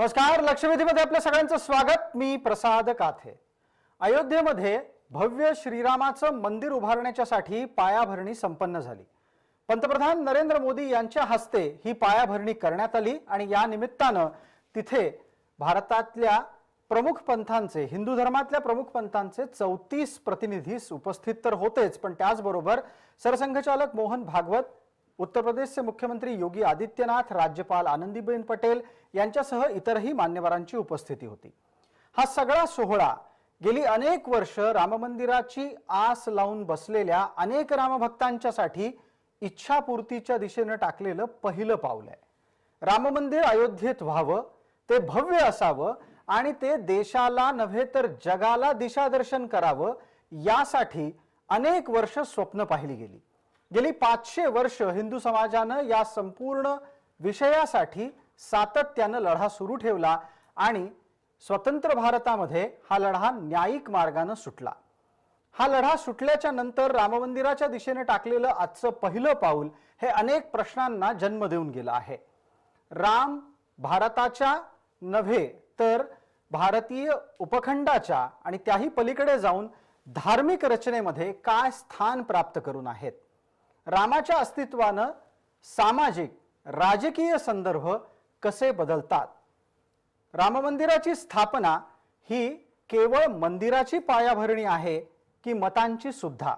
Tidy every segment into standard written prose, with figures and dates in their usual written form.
नमस्कार, लक्षवेधीमध्ये आपल्या सगळ्यांचं स्वागत। मी प्रसाद काथे। अयोध्येमध्ये भव्य श्रीरामाचं मंदिर उभारण्यासाठी पायाभरणी संपन्न झाली। पंतप्रधान नरेंद्र मोदी यांच्या हस्ते ही पायाभरणी करण्यात आली आणि या निमित्तानं तिथे भारतातल्या प्रमुख पंथांचे, हिंदू धर्मातल्या प्रमुख पंथांचे 34 प्रतिनिधी उपस्थित तर होतेच, पण त्याचबरोबर सरसंघचालक मोहन भागवत, उत्तर प्रदेशचे मुख्यमंत्री योगी आदित्यनाथ, राज्यपाल आनंदीबेन पटेल यांच्यासह इतरही मान्यवरांची उपस्थिती होती। हा सगळा सोहळा गेली अनेक वर्ष राममंदिराची आस लावून बसलेल्या अनेक रामभक्तांच्यासाठी इच्छापूर्तीच्या दिशेने टाकलेलं पहिलं पाऊल आहे। राममंदिर अयोध्येत व्हावं, ते भव्य असावं आणि ते देशाला नव्हे तर जगाला दिशादर्शन करावं, यासाठी अनेक वर्ष स्वप्न पाहिली गेली। गेली 500 वर्ष हिंदू समाजानं या संपूर्ण विषयासाठी सातत्यानं लढा सुरू ठेवला आणि स्वतंत्र भारतामध्ये हा लढा न्यायिक मार्गाने सुटला। हा लढा सुटल्याच्या नंतर राममंदिराच्या दिशेने टाकलेलं आजचं पहिलं पाऊल हे अनेक प्रश्नांना जन्म देऊन गेलं आहे। राम भारताच्या नव्हे तर भारतीय उपखंडाच्या आणि त्याही पलीकडे जाऊन धार्मिक रचनेमध्ये काय स्थान प्राप्त करून आहेत? रामाच्या अस्तित्वानं सामाजिक राजकीय संदर्भ कसे बदलतात? राममंदिराची स्थापना ही केवळ मंदिराची पायाभरणी आहे की मतांची सुद्धा?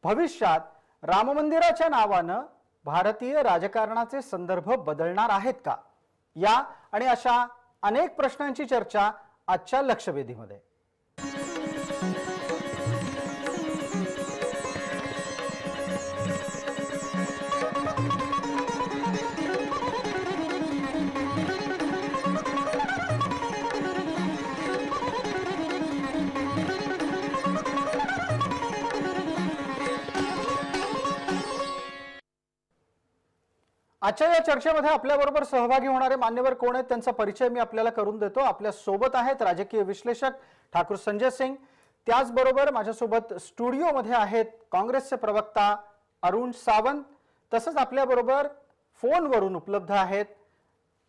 भविष्यात राममंदिराच्या नावानं भारतीय राजकारणाचे संदर्भ बदलणार आहेत का? या आणि अशा अनेक प्रश्नांची चर्चा आजच्या लक्षवेधीमध्ये। आजच्या या चर्चेमध्ये आपल्याबरोबर सहभागी होणारे मान्यवर कोण आहेत त्यांचा परिचय मी आपल्याला करून देतो। आपल्या सोबत आहेत राजकीय विश्लेषक ठाकूर संजय सिंग, त्याचबरोबर माझ्यासोबत स्टुडिओमध्ये आहेत काँग्रेसचे प्रवक्ता अरुण सावंत, तसंच आपल्याबरोबर फोनवरून उपलब्ध आहेत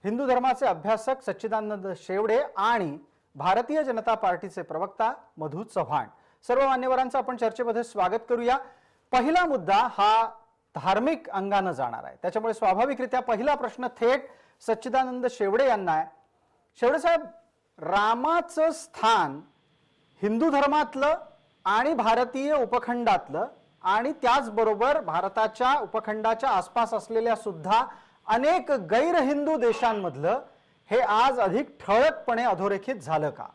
हिंदू धर्माचे अभ्यासक सच्चिदानंद शेवडे आणि भारतीय जनता पार्टीचे प्रवक्ता मधु चव्हाण। सर्व मान्यवरांचं आपण चर्चेमध्ये स्वागत करूया। पहिला मुद्दा हा धार्मिक अंगाने जाणार आहे, त्याच्यामुळे स्वाभाविकरित्या पहिला प्रश्न थेट सच्चिदानंद शेवडे यांना आहे। शेवडे साहेब, रामाचं स्थान हिंदू धर्मातलं आणि भारतीय उपखंडातलं आणि त्याचबरोबर भारताच्या उपखंडाच्या आसपास असलेल्या सुद्धा अनेक गैर हिंदू देशांमधलं हे आज अधिक ठळकपणे अधोरेखित झालं का?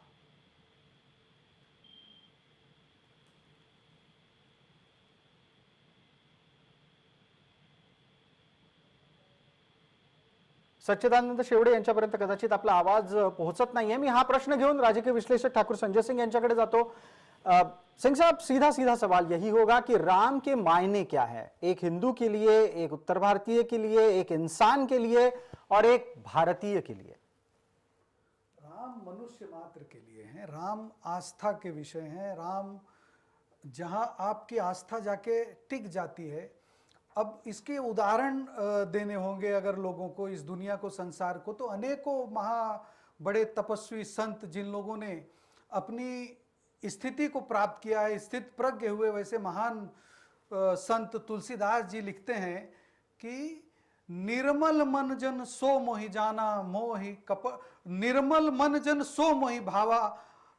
सच्चिदानंद शेवडे यांच्यापर्यंत कदाचित आपला आवाज पोहोचत नाहीये। मी हा प्रश्न घेऊन राजकीय विश्लेषक ठाकुर संजय सिंह यांच्याकडे जातो। सिंह साहब, सीधा सीधा सवाल यही होगा कि राम के मायने क्या है एक हिंदू के लिए, एक उत्तर भारतीय के लिए, एक इंसान के लिए और एक भारतीय के लिए? राम मनुष्य मात्र के लिए है, राम आस्था के विषय हैं। राम जहां आपकी आस्था जाके टिक जाती है, अब इसके उदाहरण देने होंगे अगर लोगों को, इस दुनिया को, संसार को, तो अनेकों बड़े तपस्वी संत जिन लोगों ने अपनी स्थिति को प्राप्त किया है, स्थित प्रज्ञ हुए, वैसे महान संत तुलसीदास जी लिखते हैं कि निर्मल मन जन सो मोहि जाना, मोहि कपट, निर्मल मन जन सो मोहि भावा,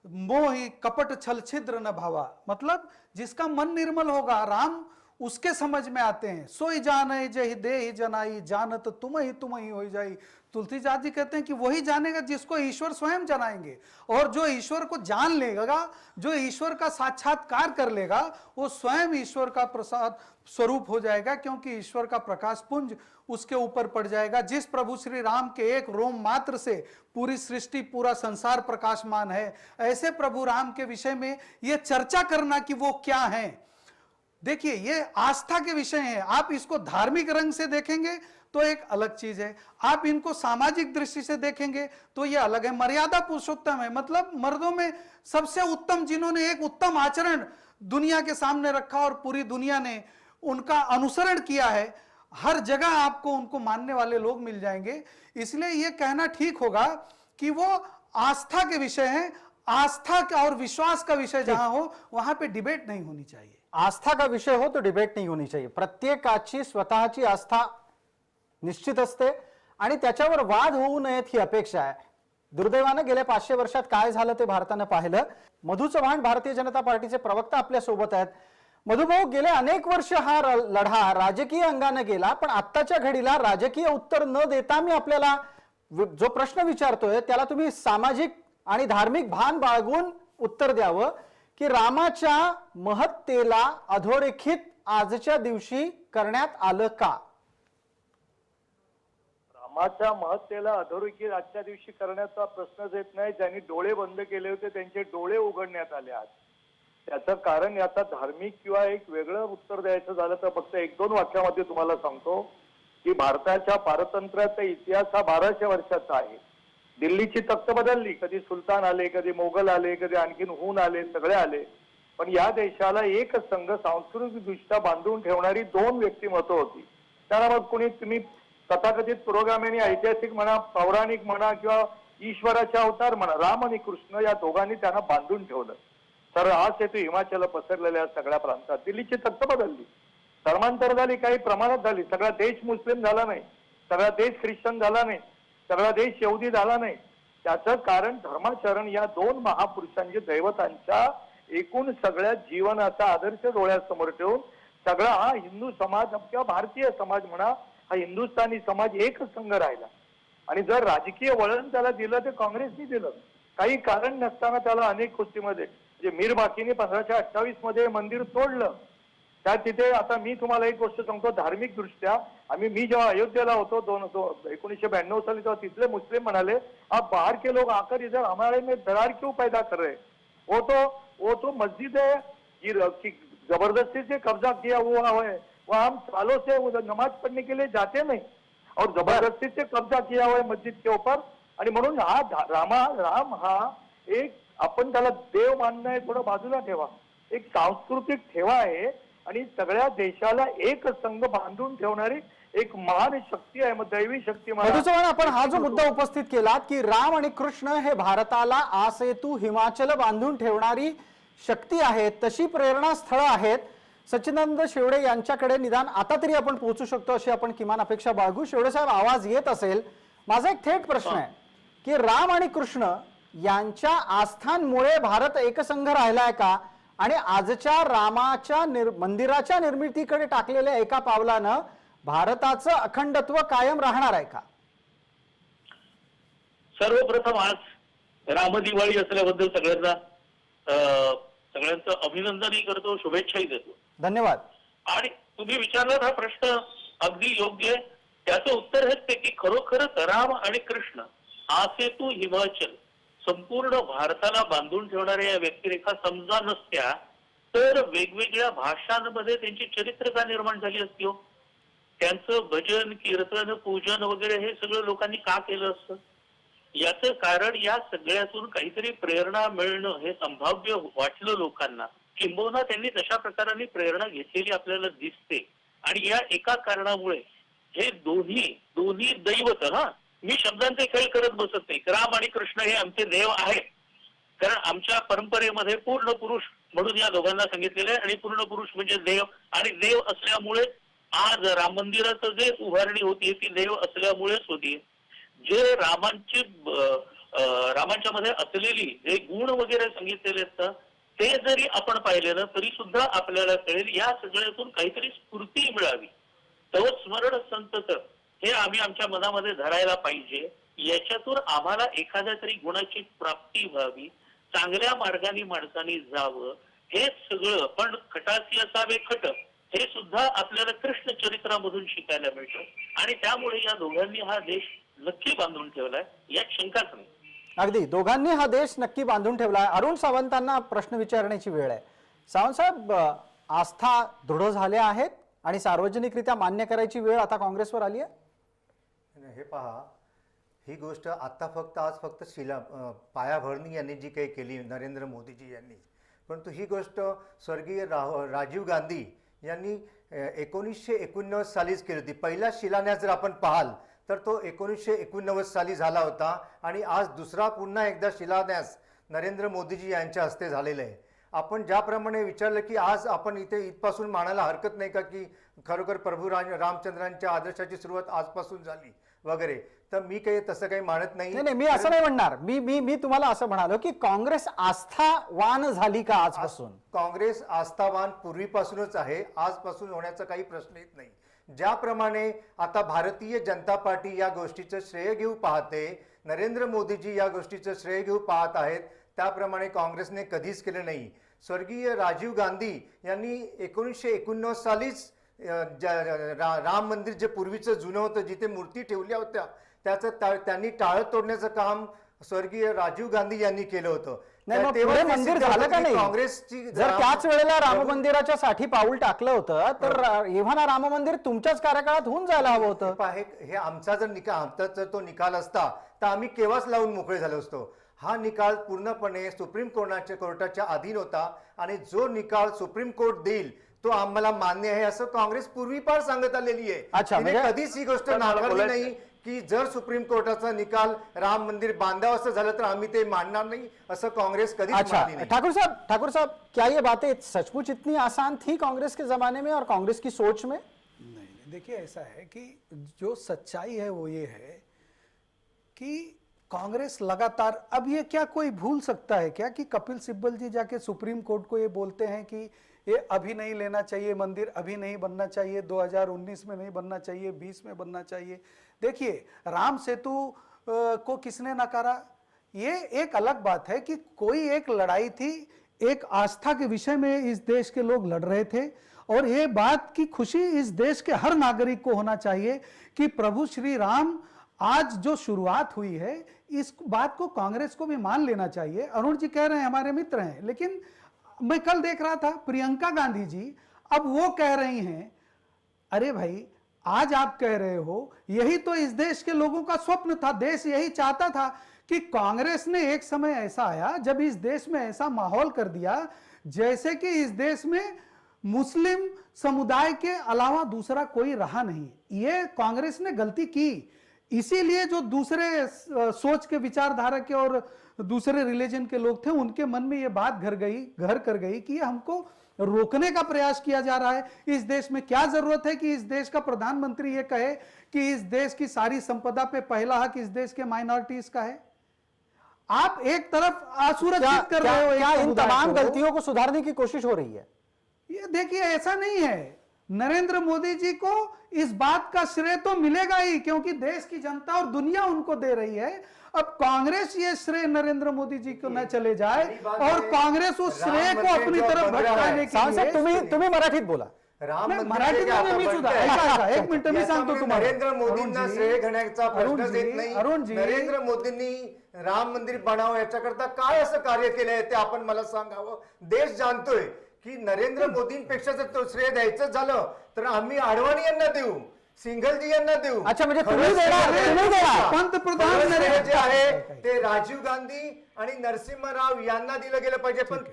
मोहि कपट छल छिद्र न भावा। मतलब जिसका मन निर्मल होगा, राम उसके समझ में आते हैं। सोई जाने जहि देहि जनाई, जानत तुम ही हो जाई। तुलसीदास जी कहते हैं कि वही जानेगा जिसको ईश्वर स्वयं जनाएंगे, और जो ईश्वर को जान लेगा, जो ईश्वर का साक्षात्कार कर लेगा, वो स्वयं ईश्वर का प्रसाद स्वरूप हो जाएगा, क्योंकि ईश्वर का प्रकाश पुंज उसके ऊपर पड़ जाएगा। जिस प्रभु श्री राम के एक रोम मात्र से पूरी सृष्टि, पूरा संसार प्रकाशमान है, ऐसे प्रभु राम के विषय में ये चर्चा करना कि वो क्या है, देखिए ये आस्था के विषय हैं। आप इसको धार्मिक रंग से देखेंगे तो एक अलग चीज है, आप इनको सामाजिक दृष्टि से देखेंगे तो ये अलग है। मर्यादा पुरुषोत्तम है, मतलब मर्दों में सबसे उत्तम, जिन्होंने एक उत्तम आचरण दुनिया के सामने रखा और पूरी दुनिया ने उनका अनुसरण किया है, हर जगह आपको उनको मानने वाले लोग मिल जाएंगे। इसलिए ये कहना ठीक होगा कि वो आस्था के विषय हैं। आस्था का और विश्वास का विषय जहां हो वहां पे डिबेट नहीं होनी चाहिए। आस्था का विषय हो तो डिबेट नाही होनी चाहिए. प्रत्येकाची स्वतःची आस्था निश्चित असते आणि त्याच्यावर वाद होऊ नयेत ही अपेक्षा आहे. दुर्दैवानं गेल्या 500 वर्षात काय झालं ते भारतानं पाहिलं. मधु चव्हाण भारतीय जनता पार्टीचे प्रवक्ता आपल्या सोबत आहेत. मधुभाऊ, गेले अनेक वर्ष हा लढा राजकीय अंगाने गेला, पण आत्ताच्या घडीला राजकीय उत्तर न देता मी आपल्याला जो प्रश्न विचारतोय त्याला तुम्ही सामाजिक आणि धार्मिक भान बाळगून उत्तर द्यावं की रामाच्या महत्तेला अधोरेखित आजच्या दिवशी करण्यात आलं का? रामाच्या महत्तेला अधोरेखित आजच्या दिवशी करण्याचा प्रश्नच येत नाही. ज्यांनी डोळे बंद केले होते त्यांचे डोळे उघडण्यात आले आज. त्याचं कारण याचा धार्मिक किंवा एक वेगळं उत्तर द्यायचं झालं तर फक्त 1-2 वाक्यामध्ये तुम्हाला सांगतो की भारताच्या पारतंत्र्याचा इतिहास हा 1200 वर्षाचा आहे. दिल्लीची तख्त बदलली, कधी सुलतान आले, कधी मोगल आले, कधी आणखीन हून आले, सगळे आले, पण या देशाला एक संघ सांस्कृतिक दृष्ट्या बांधून ठेवणारी 2 व्यक्तिमत्व होती. त्याला मग कोणी तुम्ही तथाकथित पुरोगामी आणि ऐतिहासिक म्हणा, पौराणिक म्हणा किंवा ईश्वराचे अवतार म्हणा, राम आणि कृष्ण या दोघांनी त्यांना बांधून ठेवलं. तर आज हेतू हिमाचल पसरलेल्या सगळ्या प्रांतात दिल्लीची तख्त बदलली, धर्मांतर झाली, काही प्रमाणात झाली. सगळा देश मुस्लिम झाला नाही, सगळा देश ख्रिश्चन झाला नाही, सगळा देश यहुदी झाला नाही. त्याचं कारण धर्माचरण या 2 महापुरुषांच्या दैवतांच्या एकूण सगळ्या जीवनाचा आदर्श डोळ्यासमोर ठेवून सगळा हा हिंदू समाज किंवा भारतीय समाज म्हणा, हा हिंदुस्थानी समाज एक संघ राहिला. आणि जर राजकीय वळण त्याला दिलं ते काँग्रेसनी दिलं. काही कारण नसताना त्याला अनेक गोष्टीमध्ये म्हणजे मीर बाकीने 1528 मध्ये मंदिर तोडलं. त्या तिथे आता मी तुम्हाला एक गोष्ट सांगतो, धार्मिक दृष्ट्या मी जेव्हा अयोध्येला होतो 1992 साली, तेव्हा तिथले मुस्लिम म्हणाले, आप बाहर के लोग आकर इधर हमारे में दरार क्यों पैदा कर रहे? वो तो मस्जिद है, जबरदस्ती से कब्जा किया हुआ है, वह हम सालों से उधर नमाज पढ़ने के लिए जाते नहीं और जबरदस्ती से कब्जा किया हुआ है मस्जिद के ऊपर. आणि म्हणून हा राम हा एक, आपण त्याला देव मानणं आहे थोडं बाजूला ठेवा, एक सांस्कृतिक ठेवा आहे आणि सगळ्या देशाला एक संघ बांधून ठेवणारी एक महान शक्ती आहे. मग दैवी शक्ती मधु चव्हाण, आपण हा जो मुद्दा उपस्थित केला की राम आणि कृष्ण हे भारताला आसेतू हिमाचल बांधून ठेवणारी शक्ती आहे, तशी प्रेरणास्थळ आहेत. सच्चिदानंद शेवडे यांच्याकडे निदान आता तरी आपण पोहोचू शकतो अशी आपण किमान अपेक्षा बाळगू. शेवडे साहेब, आवाज येत असेल? माझा एक थेट प्रश्न आहे की राम आणि कृष्ण यांच्या आस्थांमुळे भारत एकसंघ राहिलाय का? आणि आजच्या रामाच्या मंदिराच्या निर्मितीकडे टाकलेल्या एका पावलानं भारताचं अखंडत्व कायम राहणार आहे का? सर्वप्रथम आज रामदिवाळी असल्याबद्दल सगळ्यांचं अभिनंदनही करतो, शुभेच्छाही देतो. धन्यवाद. आणि तुम्ही विचारलात हा प्रश्न अगदी योग्य आहे. त्याचं उत्तर हेच आहे की खरोखरच राम आणि कृष्ण आसेतू हिमाचल संपूर्ण भारताला बांधून ठेवणाऱ्या या व्यक्तिरेखा समजा नसत्या तर वेगवेगळ्या भाषांमध्ये त्यांची चरित्र का निर्माण झाली असती हो? त्यांचं भजन, कीर्तन, पूजन वगैरे हे सगळं लोकांनी का केलं असतं? याचं कारण या सगळ्यातून काहीतरी प्रेरणा मिळणं हे संभाव्य वाटलं लोकांना, किंबहुना त्यांनी तशा प्रकाराने प्रेरणा घेतलेली आपल्याला दिसते. आणि या एका कारणामुळे हे दोन्ही दैवत, मी शब्दांचे खेळ करत बसत नाही, राम आणि कृष्ण हे आमचे देव आहेत. कारण आमच्या परंपरेमध्ये पूर्ण पुरुष म्हणून या दोघांना सांगितलेलं आहे आणि पूर्ण पुरुष म्हणजे देव. आणि देव असल्यामुळे आज राम मंदिराचं जे उभारणी होती ती देव असल्यामुळेच होती. जे रामांच्या मध्ये असलेली जे गुण वगैरे सांगितलेले असतात ते जरी आपण पाहिले ना तरी सुद्धा आपल्याला कळेल या सगळ्यातून काहीतरी स्फूर्ती मिळावी. तव स्मरण संतत हे आम्ही आमच्या मनामध्ये धरायला पाहिजे. याच्यातून आम्हाला एखाद्या तरी गुणाची प्राप्ती व्हावी, चांगल्या मार्गाने माणसाने जावं, हे सगळं. पण खटासी असावे खट हे सुद्धा आपल्याला कृष्ण चरित्रामधून शिकायला मिळतं. आणि त्यामुळे या दोघांनी हा देश नक्की बांधून ठेवलाय, यात शंकाच नाही. अगदी दोघांनी हा देश नक्की बांधून ठेवलाय. अरुण सावंतांना प्रश्न विचारण्याची वेळ आहे. सावंत साहेब, आस्था दृढ झाल्या आहेत आणि सार्वजनिकरित्या मान्य करायची वेळ आता काँग्रेसवर आली आहे. हे पहा, ही गोष्ट आता आज फक्त पायाभरणी यांनी जी काही केली नरेंद्र मोदीजी यांनी, परंतु ही गोष्ट स्वर्गीय राजीव गांधी यांनी 1989 सालीच केली होती. पहिला शिलान्यास जर आपण पाहाल तर तो 1989 साली झाला होता आणि आज दुसरा पुन्हा एकदा शिलान्यास नरेंद्र मोदीजी यांच्या हस्ते झालेला आहे. आपण ज्याप्रमाणे विचारलं की आज आपण इथपासून मानायला हरकत नाही का की खरोखर प्रभू रामचंद्रांच्या आदर्शाची सुरुवात आजपासून झाली वगैरे, तर मी काही तसं काही मानत नाही. नाही मी असं नाही म्हणणार. मी तुम्हाला असं म्हणालो की काँग्रेस आस्थावान झाली का आजपासून? काँग्रेस आस्थावान पूर्वीपासूनच आहे, आजपासून होण्याचा काही प्रश्न येत नाही. ज्याप्रमाणे आता भारतीय जनता पार्टी या गोष्टीचं श्रेय घेऊ पाहते, नरेंद्र मोदीजी या गोष्टीचं श्रेय घेऊ पाहत आहेत, त्याप्रमाणे काँग्रेसने कधीच केलं नाही. स्वर्गीय राजीव गांधी यांनी 1989 सालीच राम मंदिर जे पूर्वीचं जुनं होतं जिथे मूर्ती ठेवल्या होत्या त्यांनी टाळं तोडण्याचं काम स्वर्गीय राजीव गांधी यांनी केलं होतं. नाही मग तेव्हा पुढे ते मंदिर सिद्ध झालं होतं का की नाही? काँग्रेसची जर त्याच वेळेला राम मंदिराच्या साठी पाऊल टाकलं होतं तर एव्हाना राम मंदिर तुमच्याच कार्यकाळात होऊन जायला हवं होतं. हे आमचा जर निकाल, आमचा जर तो निकाल असता तर आम्ही केव्हाच लावून मोकळे झालो असतो. हा निकाल पूर्णपणे सुप्रीम कोर्टाच्या अधीन होता आणि जो निकाल सुप्रीम कोर्ट देईल तो आम्हाला मान्य आहे असं काँग्रेस पूर्वीपार सांगत आलेली आहे. अच्छा, तिने म्हणजे- कधीच ही गोष्ट नाकारली नाही की जर सुप्रीम कोर्टाचा निकाल राम मंदिर बांधावं असं झालं तर आम्ही ते मानणार नाही असं काँग्रेस कधीच अच्छा मानली नाही. ठाकुर साहब क्या ये बातें सचमुच इतनी आसान थी कांग्रेस के जमाने में और कांग्रेस की सोच में? नहीं, देखिए ऐसा है कि जो सच्चाई है वो ये है कि कांग्रेस लगातार, अब ये क्या कोई भूल सकता है क्या कि कपिल सिब्बल जी जाके सुप्रीम कोर्ट को ये बोलते हैं कि ये अभी नहीं लेना चाहिए मंदिर, अभी नहीं बनना चाहिए, 2019 में नहीं बनना चाहिए, 20 में बनना चाहिए. देखिए राम सेतु को किसने नकारा? ये एक अलग बात है कि कोई एक लड़ाई थी, एक आस्था के विषय में इस देश के लोग लड़ रहे थे और ये बात की खुशी इस देश के हर नागरिक को होना चाहिए कि प्रभु श्री राम आज जो शुरुआत हुई है इस बात को कांग्रेस को भी मान लेना चाहिए. अरुण जी कह रहे हैं हमारे मित्र हैं, लेकिन मैं कल देख रहा था प्रियंका गांधी जी अब वो कह रही हैं, अरे भाई आज आप कह रहे हो यही तो इस देश के लोगों का स्वप्न था, देश यही चाहता था कि कांग्रेस ने एक समय ऐसा आया जब इस देश में ऐसा माहौल कर दिया जैसे कि इस देश में मुस्लिम समुदाय के अलावा दूसरा कोई रहा नहीं. ये कांग्रेस ने गलती की, इसीलिए जो दूसरे सोच के विचारधारा के और दूसरे रिलीजन के लोग थे उनके मन में ये बात घर कर गई कि ये हमको रोकने का प्रयास किया जा रहा है. इस देश में क्या जरूरत है कि इस देश का प्रधानमंत्री ये कहे कि इस देश की सारी संपदा पे पहला हक इस देश के माइनॉरिटीज का है? आप एक तरफ आसुरक्षित कर रहे हो, क्या एक इन समुदाय तमाम को. गलतियों को सुधारने की कोशिश हो रही है? ये देखिए ऐसा नहीं है. नरेंद्र मोदी जी को इस बात का श्रेय तो मिलेगा ही क्योंकि देश की जनता और दुनिया उनको दे रही है. अब कांग्रेस ये श्रेय नरेंद्र मोदी जी को न चले जाए और कांग्रेस उस श्रेय को अपनी तरफ भटकाने के सांसद तुम्ही मराठीत बोला. राम नाही, मंदिर मराठीत जे आता नाही, मी सुद्धा. बनतंय, ऐका, एक मिनिट मी सांगतो याच्यामुळे तुम्हाला. नरेंद्र मोदींना अरुणजी, श्रेय घेण्याचा प्रश्नच अरुणजी, येत नाही. अरुणजी. नरेंद्र मोदींनी राम मंदिर बनावं याच्याकरता काय असं कार्य केलंय ते आपण मला सांगावं. देश जाणतोय की नरेंद्र मोदींपेक्षा जर तो श्रेय द्यायचं झालं तर आम्ही आडवाणी यांना देऊ, सिंघलजी यांना देऊ. अच्छा, म्हणजे खरं तुम्ही श्रेय देणार, द्यायचं तुम्ही देणार. का? पंतप्रधान खरं श्रेय नरेंद्र- जे आहे ते राजीव गांधी आणि नरसिंहराव यांना दिलं गेलं पाहिजे. पण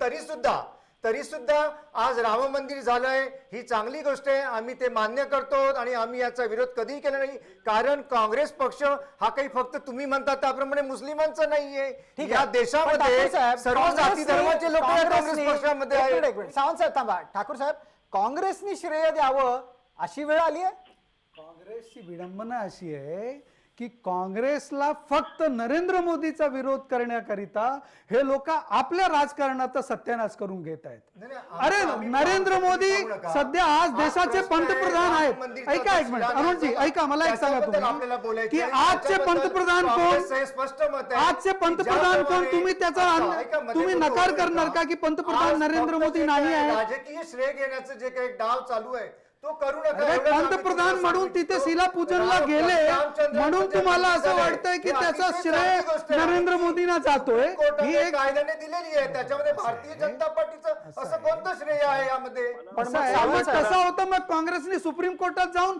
तरी सुद्धा आज राम मंदिर झालंय ही चांगली गोष्ट आहे, आम्ही ते मान्य करतो आणि आम्ही याचा विरोध कधीही केला नाही. कारण काँग्रेस पक्ष हा काही फक्त तुम्ही म्हणता त्याप्रमाणे मुस्लिमांचा नाहीये. ठीक या आहे. पण देशामध्ये ठाकूर साहेब, सर्व जाती काँग्रेसने- धर्माचे लोक या काँग्रेस पक्षामध्ये एक आहेत. मिनिट, एक मिनिट. सावंत साहेब थांबा. ठाकूर साहेब, काँग्रेसनी श्रेय द्यावं अशी वेळ आली आहे? काँग्रेसची विडंबना अशी आहे की काँग्रेसला फक्त नरेंद्र मोदीचा विरोध करण्याकरिता हे लोक आपल्या राजकारणाचा सत्यानाश करून घेत आहेत. नाही, नाही, अरे आम्ही नरेंद्र मोदी सांगू नका. सध्या आज हा देशाचे प्रश्न आहे, पंतप्रधान राम आहेत. मंदिरचा ऐका एक मिनिट शिलान्यास अरुणजी, ऐका मला एक सांगा त्याच्याबद्दल आपल्याला तुम्ही बोलायचं की आहे. आजचे त्याच्याबद्दल पंतप्रधान कोण, काँग्रेसचं हे स्पष्ट मत आहे आजचे की पंतप्रधान कोण, ज्याप्रमाणे- तुम्ही त्याचा आता ऐका, मध्ये तुम्ही बोलू नकार नका. करणार का की पंतप्रधान आज नरेंद्र फक्त मोदी जे नाही काय आहे? राजकीय श्रेय घेण्याचं जे काही डाव चालू आहे तो करू नका. अरे एवढंच आम्ही पंतप्रधान तुम्हाला म्हणून तिथे सांगितलं. शिलापूजनला गेले रामचंद्र म्हणून यांचं तुम्हाला असं झालंय. वाटतंय की ही त्याचा अतिशय श्रेय चांगली गोष्ट आहे. नरेंद्र मोदींना जातोय. ही कोर्टाने एक कायद्याने दिलेली आहे त्याच्यामध्ये भारतीय जनता पार्टीचं असं कोणतं श्रेय आहे यामध्ये? पण असं मग आहे. सावंत मग साहेब- कसं होतं मग काँग्रेसने सुप्रीम कोर्टात जाऊन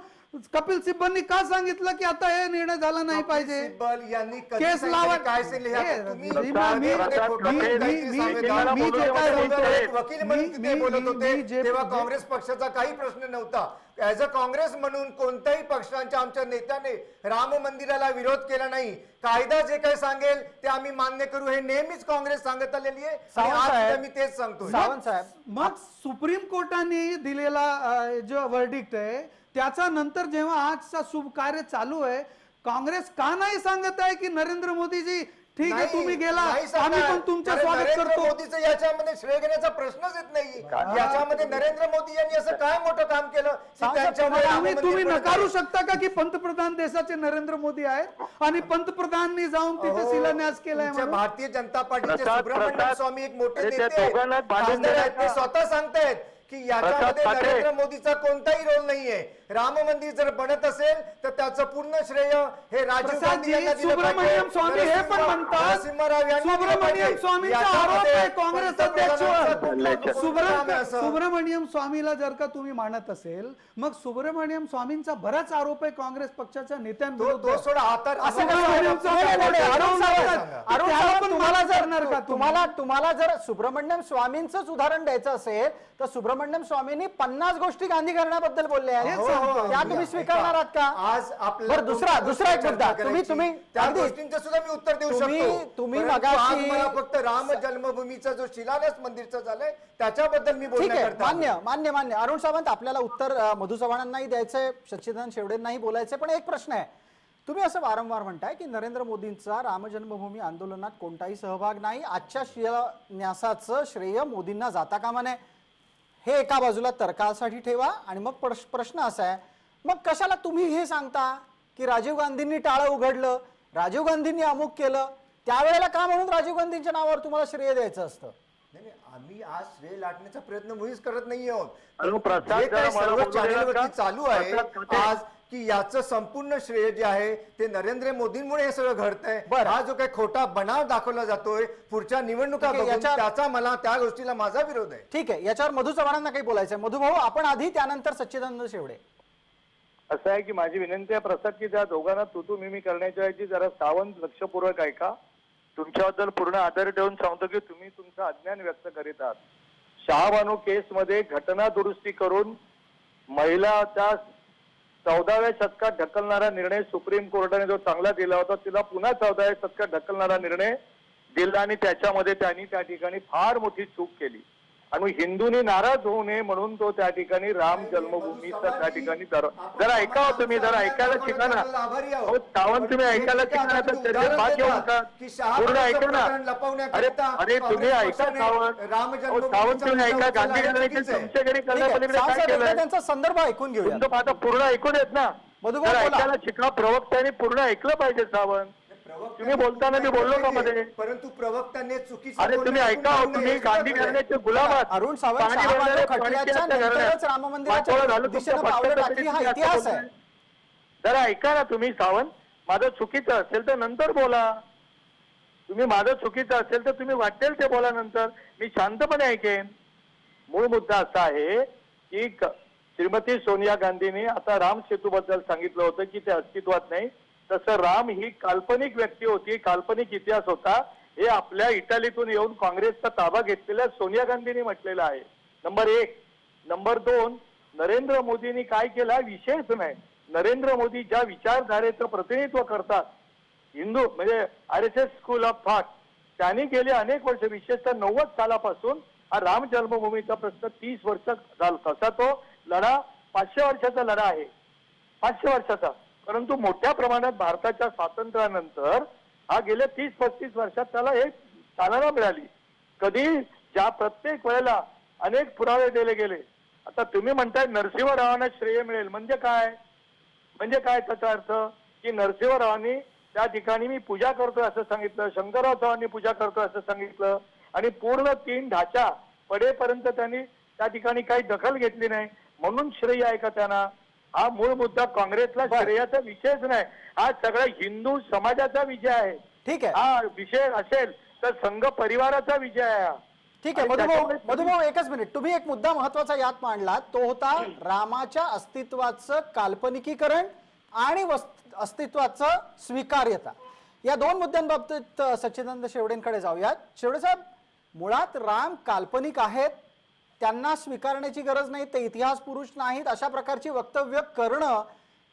कपिल सिब्बलनी का सांगितलं की आता हे निर्णय झाला नाही पाहिजे? सिब्बल यांनी कधी केस सांगितलं लावा. काय सांगितलं? हे, आता तुम्ही मी- मध्ये मी- खोटं मी- बोलताय मी- ते मी- सांगितलं. मी जे काय एक बोलतोय- वकील म्हणून मी- ते बोलत मी- होते मी जे- तेव्हा काँग्रेस पक्षाचा काही प्रश्न नव्हता. ऍज अ काँग्रेस म्हणून कोणत्याही पक्षांच्या आमच्या नेत्याने राम मंदिराला विरोध केला नाही. कायदा जे काही सांगेल ते आम्ही मान्य करू हे नेहमीच काँग्रेस सांगत आलेली आहे आणि सावंत आज साहेब, सुद्धा मी तेच सांगतो. सावंत साहेब मग सुप्रीम कोर्टाने दिलेला जो वर्डिक्ट आहे त्याचा नंतर जेव्हा आजचा शुभ कार्य चालू आहे, काँग्रेस का नाही सांगत आहे की नरेंद्र मोदीजी ठीक आहे नाही, तुम्ही गेला, नाही सांगणार. आम्ही पण तुमचं कारण स्वागत नरेंद्र करतो. मोदीचं याच्यामध्ये श्रेय घेण्याचा प्रश्नच येत नाही. याच्यामध्ये नरेंद्र मोदी यांनी असं काय मोठं काम केलं की सांगा, त्यांच्यामुळे राम तुम्ही मंदिर पडत नकारू आहे? शकता का की पंतप्रधान देशाचे नरेंद्र मोदी आहेत आणि पंतप्रधानांनी जाऊन तिथे अहो, शिलान्यास केलाय तुमच्या म्हणून? भारतीय जनता पार्टीचे प्रसाद, सुब्रमण्यम प्रसाद. स्वामी एक मोठे अरे त्या नेते आहेत, दोघांना बांधून खासदार आहेत, ते द्यायचा. स्वतः सांगतायत की याच्यामध्ये प्रसाद ठाकरे. नरेंद्र मोदीचा कोणताही रोल नाहीये. राम मंदिर जर बनत असेल तर त्याचं पूर्ण श्रेय हे राजीव गांधी प्रसादजी, यांना दिलं पाहिजे. सुब्रमण्यम स्वामी हे पण म्हणतात, नरसिंहराव यांनी दिलं सुब्रमण्यम पाहिजे. स्वामींचा आरोप याच्यामध्ये आहे काँग्रेस पंतप्रधानांचा कुठला परिणाम आहे असं? सुब्रमण्यम स्वामीला जर का तुम्ही मानत असेल, मग सुब्रमण्यम स्वामींचा बराच आरोप आहे काँग्रेस पक्षाच्या नेत्यांविरुद्ध. तो सोडा आता असं आता- कसं सुब्रमण्यम नाही, नाही, नाही, स्वामी अरुण सावंत, सांगा. अरुण त्याला सावंत, पण तुम्हाला माफ जर करणार का तुम्ही? तुम्हाला जर सुब्रमण्यम स्वामींचंच उदाहरण द्यायचं असेल तर सुब्रमण्यम स्वामींनी 50 गोष्टी गांधी घराण्याबद्दल बोलल्या आहेत. हो, हो, त्या हो. तुम्ही स्वीकारणार आहात का? आज आपल्याला बरं, दुसरा एक मुद्दा तुम्ही त्या अगदी- गोष्टींचं सुद्धा मी उत्तर देऊ तुम्ही- शकतो. तुम्ही परंतु मगाशी- आज मला फक्त राम जन्मभूमीचा जो शिलान्यास मंदिरचा झालाय त्याच्याबद्दल मी ठीक आहे, बोलण्याकरता मान्य मान्य मान्य अरुण सावंत, आपल्याला उत्तर मधु चव्हाणांनाही द्यायचंय, सच्चिदानंद शेवडेंनाही बोलायचंय, पण एक प्रश्न आहे. तुम्ही असं वारंवार म्हणताय की नरेंद्र मोदींचा राम जन्मभूमी आंदोलनात कोणताही सहभाग नाही, आजच्या शिलान्यासाचं श्रेय मोदींना जाता कामा नये. हे एका बाजूला तर्कासाठी ठेवा आणि मग प्रश्न असा आहे, मग कशाला तुम्ही हे सांगता की राजीव गांधींनी टाळं उघडलं, राजीव गांधींनी अमुक केलं, त्यावेळेला का म्हणून राजीव गांधींच्या नावावर तुम्हाला श्रेय द्यायचं असतं? नाही, नाही, आम्ही आज श्रेय लाटण्याचा प्रयत्न मुळीच करत नाही आहोत. अरे प्रसाद, जे जरा काही मला सर्व बोलू द्या चॅनेलवरती का? चालू आहे प्रसाद ठाकरे. आज की याचं संपूर्ण श्रेय जे आहे ते नरेंद्र मोदींमुळे हे सगळं घडतंय. बरं. हा जो काही खोटा बनाव दाखवला जातोय पुढच्या निवडणुका ठीक आहे, बघून, याच्या- त्याचा मला त्या गोष्टीला माझा विरोध आहे. ठीक आहे, याच्यावर मधु चव्हाणांना काही बोलायचंय. मधु भाऊ, आपण आधी, त्यानंतर सच्चिदानंद शेवडे. असं आहे की माझी विनंती आहे प्रसाद की त्या दोघांना तू मिमी करण्याच्या ऐवजी जरा सावंत लक्षपूर्वक ऐका. तुमच्याबद्दल पूर्ण आदर ठेवून सांगतो की तुम्ही तुमचं अज्ञान व्यक्त करीत आहात. शहाबानू केसमध्ये घटना दुरुस्ती करून महिलाच्या 14व्या शतकात ढकलणारा निर्णय सुप्रीम कोर्टाने जो चांगला दिला होता, तिला पुन्हा 14व्या शतकात ढकलणारा निर्णय दिला आणि त्याच्यामध्ये त्यांनी त्या ठिकाणी फार मोठी चूक केली आणि मग हिंदूंनी नाराज होऊ नये म्हणून तो त्या ठिकाणी राम जन्मभूमीचा त्या ठिकाणी जरा ऐकावं, तुम्ही जरा ऐकायला शिका ना. हो, सावंत, तुम्ही ऐकायला शिका ना, तर त्याचे भाग घेऊ नका, पूर्ण ऐका ना. अरे अरे तुम्ही ऐका सावंत. हो, सावंत, तुम्ही ऐका. गांधी घराण्याचे तुमच्याकडे करण्यापलीकडे काय सावंत, केलंय त्यांचा संदर्भ ऐकून घेऊया. तुमचं आता पूर्ण ऐकून येत ना. मधुभाऊ जरा बोला. ऐकायला शिका. प्रवक्त्यांनी पूर्ण ऐकलं पाहिजे सावंत. तुम्ही बोलताना मी बोललो का मध्ये? परंतु प्रवक्त्याने चुकीचं अरे तुम्ही बोलणं ऐका, ऐकून तुम्ही घेऊ गांधी नये. घराण्याचे गुलाम आहात. अरुण सावंत, पाणी शहाबानू भरणारे खटल्याच्या पाणीच्या नंतरच घराण्यात. राम मंदिराच्या वाटोळं झालं दिशेनं तुमच्या पावलं पक्षाचं टाकली, हा तरी इतिहास तुम्ही आहे. जरा ऐका ना तुम्ही सावंत. माझं चुकीचं असेल तर नंतर बोला. तुम्ही माझं चुकीचं असेल तर तुम्ही वाटेल ते बोला नंतर. मी शांतपणे ऐकेन. मूळ मुद्दा असा आहे की श्रीमती सोनिया गांधींनी आता राम सेतू बद्दल सांगितलं होतं की ते अस्तित्वात नाही. तसं राम ही काल्पनिक व्यक्ती होती, काल्पनिक इतिहास होता, हे आपल्या इटालीतून येऊन काँग्रेसचा ताबा घेतलेल्या सोनिया गांधींनी म्हटलेलं आहे. नंबर 1. नंबर 2, नरेंद्र मोदींनी काय केलं हा विषयच नाही. नरेंद्र मोदी ज्या विचारधारेचं प्रतिनिधित्व करतात, हिंदू म्हणजे RSS स्कूल ऑफ थॉट, त्यांनी गेले अनेक वर्ष, विशेषतः 90 सालापासून हा राम जन्मभूमीचा प्रश्न 30 वर्ष झाला. तसा तो लढा 500 वर्षाचा लढा आहे, 500 वर्षाचा. परंतु मोठ्या प्रमाणात भारताच्या स्वातंत्र्यानंतर हा गेल्या 30-35 वर्षात त्याला एक चालना मिळाली. कधी ज्या प्रत्येक वेळेला अनेक पुरावे दिले गेले. आता तुम्ही म्हणताय नरसिंहरावांना श्रेय मिळेल, म्हणजे काय? म्हणजे काय त्याचा अर्थ? की नरसिंहरावांनी त्या ठिकाणी मी पूजा करतोय असं सांगितलं, शंकरराव चव्हाणांनी पूजा करतोय असं सांगितलं आणि पूर्ण 3 ढाचा पडेपर्यंत त्यांनी त्या ठिकाणी काही दखल घेतली नाही, म्हणून श्रेय आहे का त्यांना? हा मूळ मुद्दा काँग्रेसला श्रेयाचा विषयच नाही. हा सगळा हिंदू समाजाचा विजय आहे. ठीक आहे, हा विषय असेल तर संघ परिवाराचा विजय आहे हा. ठीक आहे. आणि त्याच्यामुळे मधुभाऊ, एकच मिनिट. तुम्ही एक मुद्दा महत्वाचा यात मांडला, तो होता रामाच्या अस्तित्वाचं काल्पनिकीकरण आणि अस्तित्वाचं स्वीकार्यता. या 2 मुद्द्यांबाबतीत सच्चिदानंद शेवडेंकडे जाऊयात. शेवडे साहेब, मुळात राम काल्पनिक आहेत त्यांना स्वीकारण्याची गरज नाही, ते इतिहास पुरुष नाहीत, अशा प्रकारची वक्तव्य करणं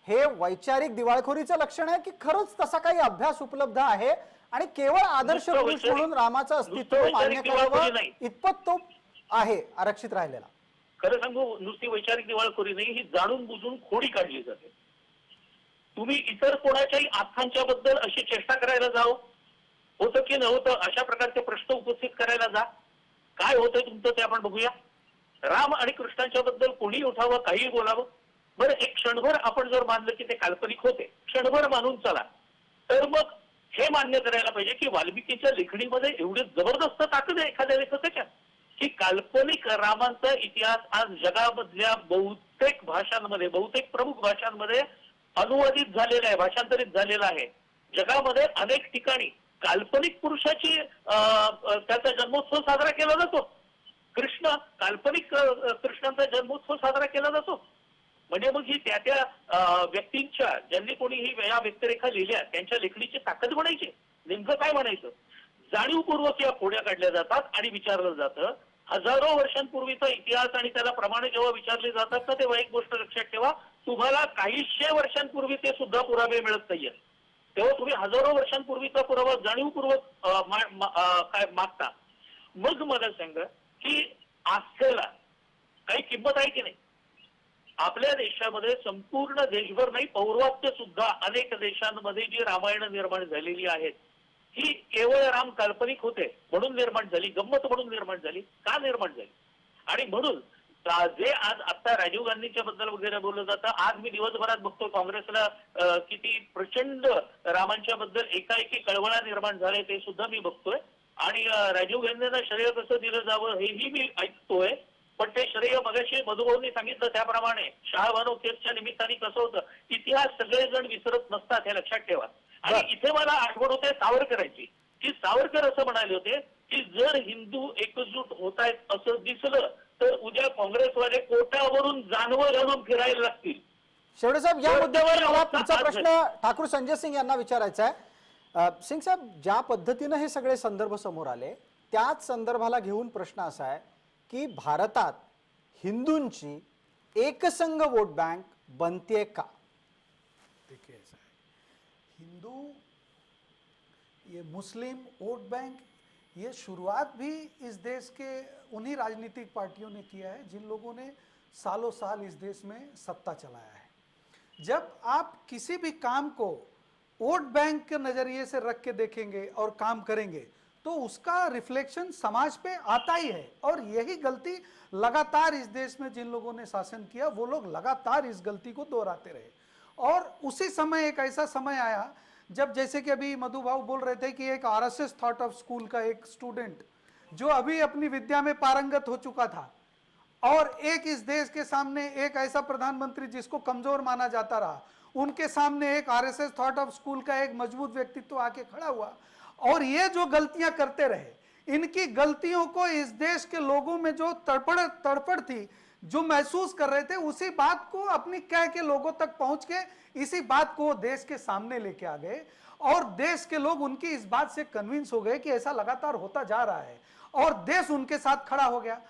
हे वैचारिक दिवाळखोरीचं लक्षण आहे की खरंच तसा काही अभ्यास उपलब्ध आहे आणि केवळ आदर्श नुसतं पुरुष वैचारिक- म्हणून रामाचं अस्तित्व नुसतं मान्य वैचारिक दिवाळखोरी करावं नाही. इतपत तो आहे आरक्षित राहिलेला. खरं सांगू, नुसती वैचारिक दिवाळखोरी नाही, ही जाणून बुजून खोडी काढली जाते. तुम्ही इतर कोणाच्याही आस्थांच्या बद्दल अशी चेष्टा करायला जाओ, होतं की नव्हतं अशा प्रकारचे प्रश्न उपस्थित करायला जा. काय होतंय तुमचं ते आपण बघूया. राम आणि कृष्णांच्या बद्दल कोणी उठावं, काही बोलावं. बरं, एक क्षणभर आपण जर मानलं की ते काल्पनिक होते, क्षणभर मानून चला, तर मग हे मान्य करायला पाहिजे की वाल्मिकीच्या लेखणीमध्ये एवढी जबरदस्त ताकद आहे एखाद्या लेखकाच्या की काल्पनिक रामांचा इतिहास आज जगामधल्या बहुतेक भाषांमध्ये, बहुतेक प्रमुख भाषांमध्ये अनुवादित झालेला आहे, भाषांतरित झालेला आहे. जगामध्ये अनेक ठिकाणी काल्पनिक पुरुषाची त्याचा जन्मोत्सव साजरा केला जातो. कृष्ण काल्पनिक कृष्णांचा जन्मोत्सव साजरा केला जातो. म्हणजे मग ही त्या त्या व्यक्तींच्या, ज्यांनी कोणी ही या व्यक्तिरेखा लिहिल्या त्यांच्या लेखणीची ताकद म्हणायची. नेमकं काय म्हणायचं? जाणीवपूर्वक या खोड्या काढल्या जातात आणि विचारलं जातं. हजारो वर्षांपूर्वीचा इतिहास आणि त्याला प्रमाणे जेव्हा विचारले जातात ना, तेव्हा एक गोष्ट लक्षात ठेवा, तुम्हाला काहीशे वर्षांपूर्वी ते सुद्धा पुरावे मिळत नाहीये. तेव्हा तुम्ही हजारो वर्षांपूर्वीचा पुरावा जाणीवपूर्वक काय मागता. मग मला सांगा की आस्थेला काही किंमत आहे की नाही? आपल्या देशामध्ये संपूर्ण देशभर नाही, पौर्वात्य सुद्धा अनेक देशांमध्ये जी रामायण निर्माण झालेली आहेत, ही केवळ राम काल्पनिक होते म्हणून निर्माण झाली, गंमत म्हणून निर्माण झाली, का निर्माण झाली? आणि म्हणून जे आज आता राजीव गांधीच्या बद्दल वगैरे बोललं जातं, आज मी दिवसभरात बघतो काँग्रेसला किती प्रचंड रामांच्या बद्दल एकाएकी कळवळा निर्माण झाले ते सुद्धा मी बघतोय. आणि राजीव गांधींना श्रेय कसं दिलं जावं हेही मी ऐकतोय. पण ते श्रेय मगाशी मधुभाऊंनी सांगितलं त्याप्रमाणे शहाबानो केसच्या निमित्ताने कसं होतं, इतिहास सगळेजण विसरत नसतात हे लक्षात ठेवा. आणि इथे मला आठवण होते सावरकरांची, की सावरकर असं म्हणाले होते की जर हिंदू एकजूट होत आहेत असं दिसलं तर उद्या काँग्रेसवाले कोट्यावरून जानवं घालून फिरायला लागतील. शेवडे साहेब, या मुद्द्यावर मला पुढचा प्रश्न ठाकूर संजय सिंग यांना विचारायचा आहे. सिंग साहेब, ज्या पद्धतीनं हे सगळे संदर्भ समोर आले त्याच संदर्भाला घेऊन प्रश्न असा आहे की भारतात हिंदूंची एकसंघ वोट बँक बनते का? देखिए ऐसा है, हिंदू, ये मुस्लिम वोट बैंक, ये शुरुआत भी इस देश के उन्हीं राजनीतिक पार्टियों ने किया है जिन लोगों ने सालों साल इस देश में सत्ता चलाया है। जब आप किसी भी काम को वोट बैंक के नज़रिए से रख के देखेंगे और काम करेंगे तो उसका रिफ्लेक्शन समाज पे आता ही है। और यही गलती लगातार इस देश में जिन लोगों ने शासन किया वो लोग लगातार इस गलती को दोहराते रहे। और उसी समय एक ऐसा समय आया जब, जैसे कि अभी मधु भाऊ बोल रहे थे कि एक आरएसएस थॉट ऑफ स्कूल का एक स्टूडेंट जो अभी अपनी विद्या में पारंगत हो चुका था और एक इस देश के सामने एक ऐसा प्रधानमंत्री जिसको कमजोर माना जाता रहा, उनके सामने एक आरएसएस थॉट ऑफ स्कूल का एक मजबूत व्यक्तित्व आके खड़ा हुआ और ये जो गलतियां करते रहे, इनकी गलतियों को इस देश के लोगों में जो तड़पड़ थी, जो महसूस कर रहे थे, उसी बात को अपनी कह के लोगों तक पहुंच के इसी बात को देश के सामने लेके आ गए और देश के लोग उनकी इस बात से कन्विंस हो गए कि ऐसा लगातार होता जा रहा है और देश उनके साथ खड़ा हो गया।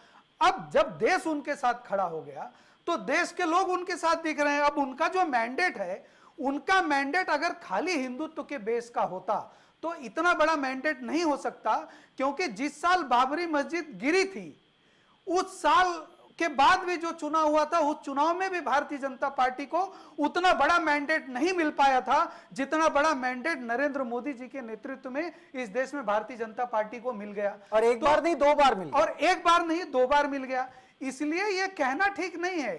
अब जब देश उनके साथ खड़ा हो गया तो देश के लोग उनके साथ दिख रहे हैं। अब उनका जो मैंडेट है, उनका मैंडेट अगर खाली हिंदुत्व के बेस का होता तो इतना बड़ा मैंडेट नहीं हो सकता, क्योंकि जिस साल बाबरी मस्जिद गिरी थी उस साल के बाद भी जो चुनाव हुआ था, उस चुनाव में भी भारतीय जनता पार्टी को उतना बड़ा मैंडेट नहीं मिल पाया था जितना बड़ा मैंडेट नरेंद्र मोदी जी के नेतृत्व में इस देश में भारतीय जनता पार्टी को मिल गया। और एक बार नहीं, दो बार मिल गया। और एक बार नहीं, दो बार मिल गया। इसलिए यह कहना ठीक नहीं है।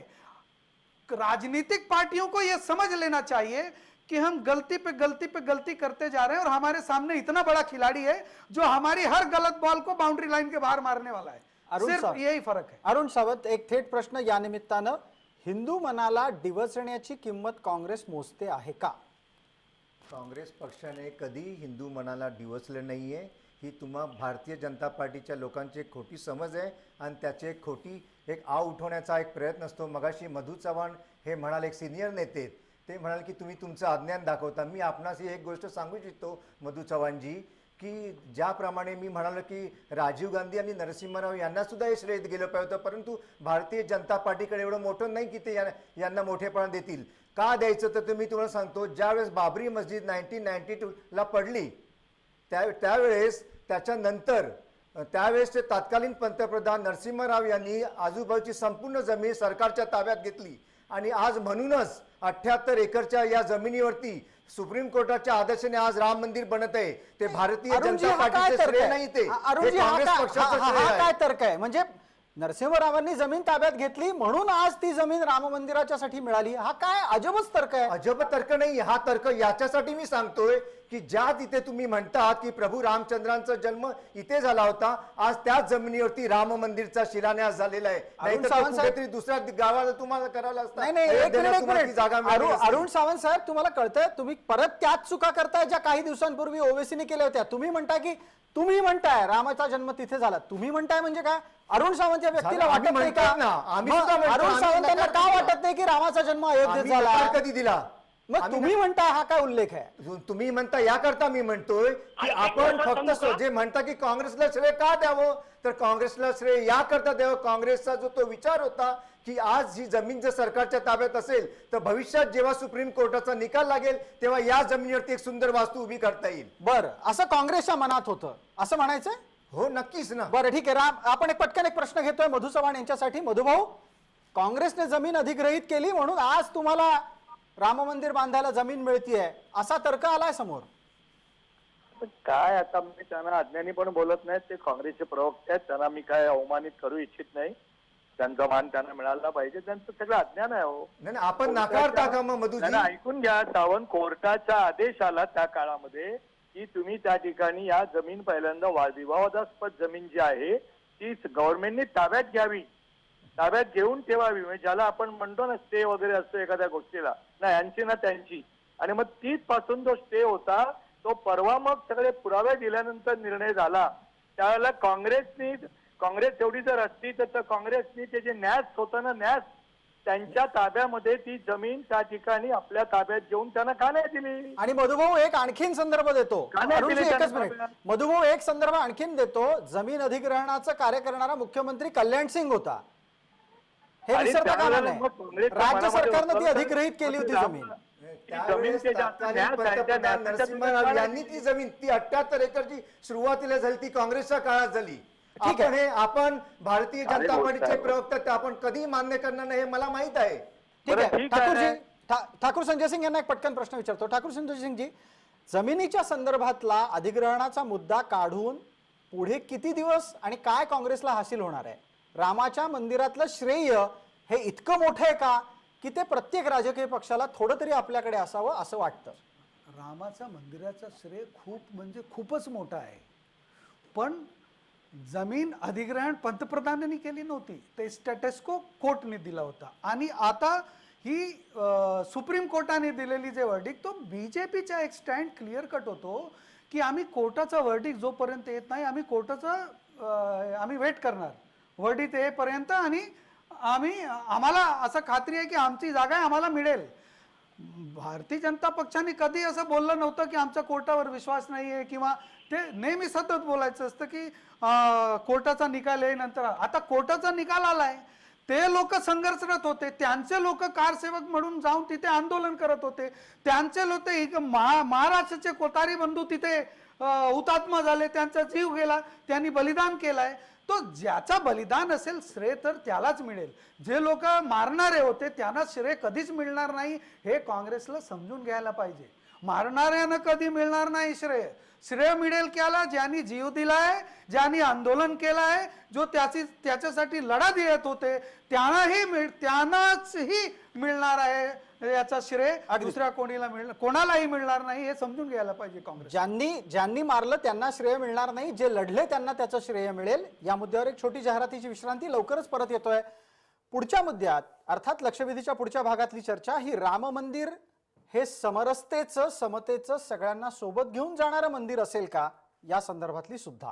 राजनीतिक पार्टियों को यह समझ लेना चाहिए कि हम गलती पे गलती पे गलती करते जा रहे हैं और हमारे सामने इतना बड़ा खिलाड़ी है जो हमारी हर गलत बॉल को बाउंड्री लाइन के बाहर मारने वाला है। सिर्फ यही फरक है। अरुण सावंत, एक थेट प्रश्न या निमित्तानं, हिंदू मनाला डिवचण्याची किंमत काँग्रेस मोजते आहे का? काँग्रेस पक्षाने कधी हिंदू मनाला डिवचलं नाही आहे, ही तुम्हा भारतीय जनता पार्टीच्या लोकांची एक खोटी समज आहे आणि त्याचे एक खोटी एक आव उठवण्याचा एक प्रयत्न असतो. मगाशी मधु चव्हाण हे म्हणाले, एक सिनियर नेते, ते म्हणाले की तुम्ही तुमचं अज्ञान दाखवता. मी आपणास एक गोष्ट सांगू इच्छितो मधु चव्हाणजी, की ज्याप्रमाणे मी म्हणालो की राजीव गांधी आणि नरसिंहराव यांना सुद्धा हे श्रेय गेलं पाहिजे होतं, परंतु भारतीय जनता पार्टीकडे एवढं मोठं नाही की ते यांना मोठेपणा देतील. का द्यायचं तर मी तुम्हाला सांगतो, ज्यावेळेस बाबरी मस्जिद 1992ला पडली त्यावेळेस त्याच्यानंतर त्यावेळेसचे तत्कालीन पंतप्रधान नरसिंहराव यांनी आजूबाजूची संपूर्ण जमीन सरकारच्या ताब्यात घेतली आणि आज म्हणूनच 78 एकरच्या या जमिनीवरती सुप्रीम कोर्टाच्या आदेशाने आज राम मंदिर बनत आहे. ते भारतीय अरुणजी, जनता हा काय पार्टीचे तर्क श्रेय आहे? नाही, ते अरुणजी, हा काँग्रेस काय- पक्षाचं हा- श्रेय हा आहे. काय तर्क आहे? म्हणजे नरसिंहरावांनी जमीन ताब्यात घेतली म्हणून आज ती जमीन राम मंदिराच्या साठी मिळाली, हा काय अजबच तर्क आहे? अजब तर्क नाही, हा तर्क याच्यासाठी मी सांगतोय की ज्या तिथे तुम्ही म्हणतात की प्रभू रामचंद्रांचा जन्म इथे झाला होता, आज त्याच जमिनीवरती राम मंदिरचा शिलान्यास झालेला आहे. नाहीतर ते सावंत साहेब- कुठेतरी दुसऱ्या गावाला तुम्हाला करायला असतं. नाही नाही, एक अयोध्येला मिनिट, एक तुम्हाला ती जागा मिनिट. मिळाली असती. अरुण सावंत साहेब, तुम्हाला कळतंय तुम्ही परत त्याच चुका करताय ज्या काही दिवसांपूर्वी ओवेसीने केल्या होत्या. तुम्ही म्हणताय रामाचा जन्म तिथे झाला, तुम्ही म्हणताय म्हणजे काय? अरुण सावंत या व्यक्तीला झालं, वाटत आम्ही नाही का? म्हणतात ना, आम्ही मग सुद्धा म्हणतो, अरुण आम्ही सावंत यांना नकार का दिला. वाटत नाही की रामाचा जन्म अयोध्येत आम्ही झाला? नकार कधी दिला? मग आम्ही तुम्ही म्हणताय हा काय उल्लेख आहे? तुम्ही म्हणता याकरता मी म्हणतोय की आणि आपण एक फक्त सांगू का? जे म्हणता की काँग्रेसला श्रेय का द्यावं, तर काँग्रेसला श्रेय याकरता द्यावं, काँग्रेसचा जो तो विचार होता की आज ही जमीन जर सरकारच्या ताब्यात असेल तर भविष्यात जेव्हा सुप्रीम कोर्टाचा निकाल लागेल तेव्हा या जमिनीवरती एक सुंदर वास्तू उभी करता येईल. बरं, असं काँग्रेसच्या मनात होतं असं म्हणायचंय? हो, नक्कीच ना. बरं, ठीक आहे. आपण पटकन एक प्रश्न घेतोय मधु चव्हाण यांच्यासाठी. मधुभाऊ, काँग्रेसने जमीन अधिग्रहित केली म्हणून आज तुम्हाला राम मंदिर बांधायला जमीन मिळतीये असा तर्क आलाय समोर. पण काय आता मी त्यांना अज्ञानी पण बोलत नाहीत, ते काँग्रेसचे प्रवक्ते आहेत, त्यांना मी काय अवमानित करू इच्छित नाही. त्यांचा मान त्यांना मिळाला पाहिजे, त्यांचं सगळं अज्ञान आहे. हो, नाही, आपण नाकारता का मग मधुजी? त्यांना ऐकून घ्या. सावंत कोर्टाचा आदेश आला त्या काळामध्ये की तुम्ही त्या ठिकाणी या जमीन पहिल्यांदा विवादास्पद जमीन जी आहे ती गव्हर्नमेंटने ताब्यात घ्यावी, ताब्यात घेऊन ठेवावी. म्हणजे ज्याला आपण म्हणतो ना स्टे वगैरे असतो एखाद्या गोष्टीला, ना यांची ना त्यांची. आणि मग तीच पासून जो स्टे होता तो परवा मग सगळे पुरावे दिल्यानंतर निर्णय झाला. त्यावेळेला काँग्रेस एवढी जर असती तर काँग्रेसनी ते जे न्यास होतं ना, न्यास त्यांच्या ताब्यामध्ये ती जमीन त्या ठिकाणी आपल्या ताब्यात घेऊन त्यांना का नाही दिली? आणि मधुभाऊ एक आणखीन संदर्भ देतो. का नाही अरुणजी, दिले एकच त्यांना मिनिट. ताब्यात? मधुभाऊ एक संदर्भ आणखीन देतो. जमीन अधिग्रहणाचं कार्य करणारा मुख्यमंत्री कल्याण सिंग होता, हे आणि विसरता कामा त्यावेळेला नये. मग काँग्रेसच्या राज्य मनामध्ये सरकारनं ती होतं तर अधिग्रहित केली होती राम- जमीन. ती त्यावेळेस जमीनचे जास्त तत्कालीन न्यास आहे, त्या पंतप्रधान न्यासाच्या नरसिंहराव विरोधात यांनी ती जमीन ती 78 एकरची सुरुवातीला झाली ती काँग्रेसच्या काळात झाली. ठीक आहे. आपण भारतीय अरे जनता बोलताय पार्टीचे बघ. प्रवक्ते ते आपण कधी मान्य करणार नाही हे मला माहित आहे. ठीक बरं, आहे. ठीक आहे. ठाकूरजी, ठाकूर संजय सिंग यांना एक पटकन प्रश्न विचारतो. ठाकूर संजय सिंगजी, जमिनीच्या संदर्भातला अधिग्रहणाचा मुद्दा काढून पुढे किती दिवस आणि काय काँग्रेसला हासिल होणार आहे? रामाच्या मंदिरातलं श्रेय हे इतकं मोठं आहे का की ते प्रत्येक राजकीय पक्षाला थोडं तरी आपल्याकडे असावं असं वाटतं? रामाच्या मंदिराचा श्रेय खूप म्हणजे खूपच मोठा आहे. पण जमीन अधिग्रहण पंतप्रधानांनी केली नव्हती, ते स्टॅटस्को कोर्टने दिला होता. आणि आता ही सुप्रीम कोर्टाने दिलेली जे वर्डिक तो बीजेपीचा एक स्टँड क्लिअर कट होतो की आम्ही कोर्टाचा वर्डिक जोपर्यंत येत नाही आम्ही वेट करणार वर्डिक येईपर्यंत. आणि आम्हाला असं खात्री आहे की आमची जागा आम्हाला मिळेल. भारतीय जनता पक्षाने कधी असं बोललं नव्हतं की आमचा कोर्टावर विश्वास नाही आहे, किंवा ते नेहमी सतत बोलायचं असतं की कोर्टाचा निकाल आहे नंतर. आता कोर्टाचा निकाल आलाय, ते लोक संघर्षरत होते, त्यांचे लोक कारसेवक म्हणून जाऊन तिथे आंदोलन करत होते, त्यांचे लोक महाराष्ट्राचे कोतारी बंधू तिथे हुतात्मा झाले, त्यांचा जीव गेला, त्यांनी बलिदान केलाय. तो ज्याचा बलिदान असेल श्रेय तर त्यालाच मिळेल. जे लोक मारणारे होते त्यांना श्रेय कधीच मिळणार नाही, हे काँग्रेसला समजून घ्यायला पाहिजे. मारणाऱ्यानं कधी मिळणार नाही श्रेय. श्रेय मिळेल त्याला ज्यांनी जीव दिलाय, ज्यांनी आंदोलन केलंय, जो त्याच्यासाठी लढा देत होते त्यांनाही मिळणार आहे याचा श्रेय. दुसऱ्या कोणालाही मिळणार नाही, हे समजून घ्यायला पाहिजे काँग्रेस. ज्यांनी मारलं त्यांना श्रेय मिळणार नाही, जे लढले त्यांना त्याचं श्रेय मिळेल. या मुद्द्यावर एक छोटी जाहिरातीची विश्रांती, लवकरच परत येतोय. पुढच्या मुद्द्यात अर्थात लक्षवेधीच्या पुढच्या भागातली चर्चा ही राम मंदिर हे समरसतेचं समतेचं सगळ्यांना सोबत घेऊन जाणारं मंदिर असेल का या संदर्भातली सुद्धा.